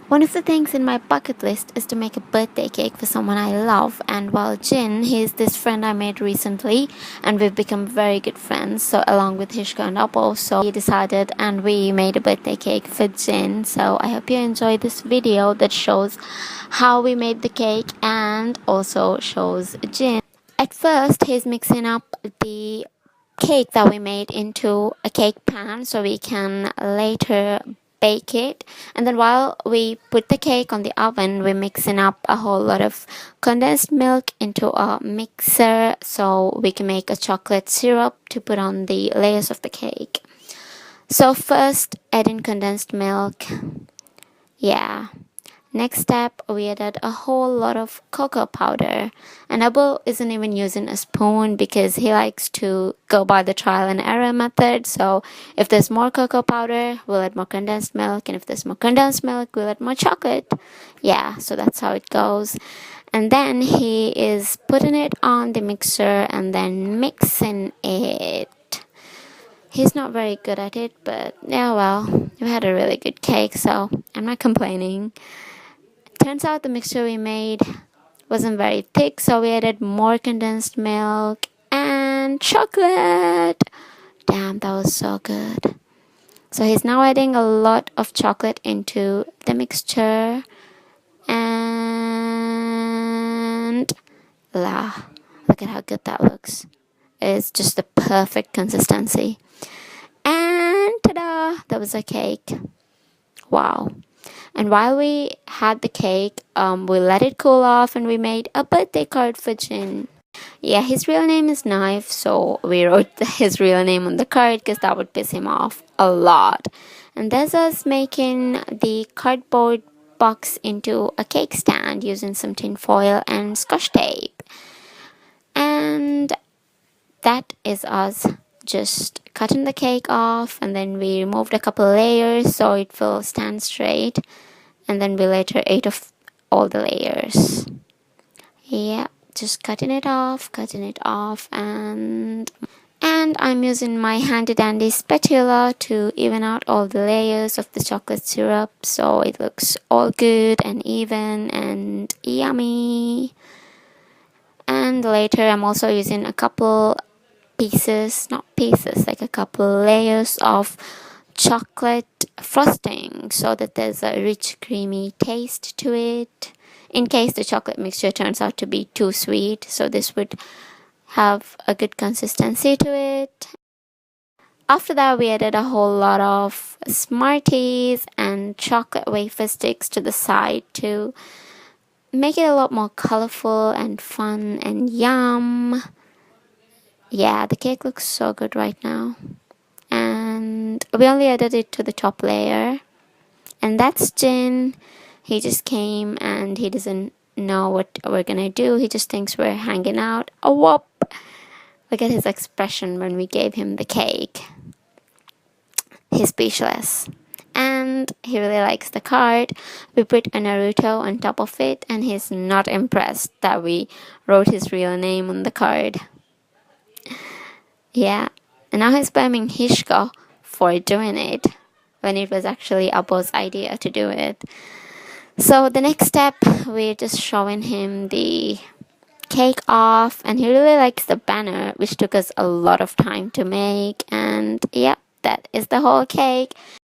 One of the things in my bucket list is to make a birthday cake for someone I love. And while Jin, he's this friend I made recently, and we've become very good friends. So along with Hishko and Apple, so we decided and we made a birthday cake for Jin. So I hope you enjoy this video that shows how we made the cake and also shows Jin. At first, he's mixing up the cake that we made into a cake pan so we can later bake it. And then while we put the cake on the oven, we're mixing up a whole lot of condensed milk into a mixer so we can make a chocolate syrup to put on the layers of the cake. So first, add in condensed milk. Next step, we added a whole lot of cocoa powder, and Abu isn't even using a spoon because he likes to go by the trial and error method. So if there's more cocoa powder, we'll add more condensed milk, and if there's more condensed milk, we'll add more chocolate. So that's how it goes. And then he is putting it on the mixer and then mixing it. He's not very good at it, but yeah, well, we had a really good cake, so I'm not complaining. Turns out the mixture we made wasn't very thick, so we added more condensed milk and chocolate. Damn, that was so good. So he's now adding a lot of chocolate into the mixture, and look at how good that looks. It's just the perfect consistency. And ta-da! That was a cake. Wow. And while we had the cake, we let it cool off and we made a birthday card for Jin. His real name is Knife, so we wrote his real name on the card because that would piss him off a lot. And there's us making the cardboard box into a cake stand using some tin foil and scotch tape. And that is us just cutting the cake off, and then we removed a couple layers so it will stand straight, and then we later ate off all the layers. Just cutting it off, and I'm using my handy dandy spatula to even out all the layers of the chocolate syrup so it looks all good and even and yummy. And later I'm also using a couple like a couple layers of chocolate frosting so that there's a rich creamy taste to it in case the chocolate mixture turns out to be too sweet, so this would have a good consistency to it. After that, we added a whole lot of Smarties and chocolate wafer sticks to the side to make it a lot more colorful and fun and yum. The cake looks so good right now. And we only added it to the top layer. And that's Jin. He just came and he doesn't know what we're gonna do. He just thinks we're hanging out. Oh, whoop! Look at his expression when we gave him the cake. He's speechless. And he really likes the card. We put a Naruto on top of it, and he's not impressed that we wrote his real name on the card. And now he's blaming Hishko for doing it when it was actually Abo's idea to do it. So the next step, we're just showing him the cake off, and he really likes the banner, which took us a lot of time to make. And that is the whole cake.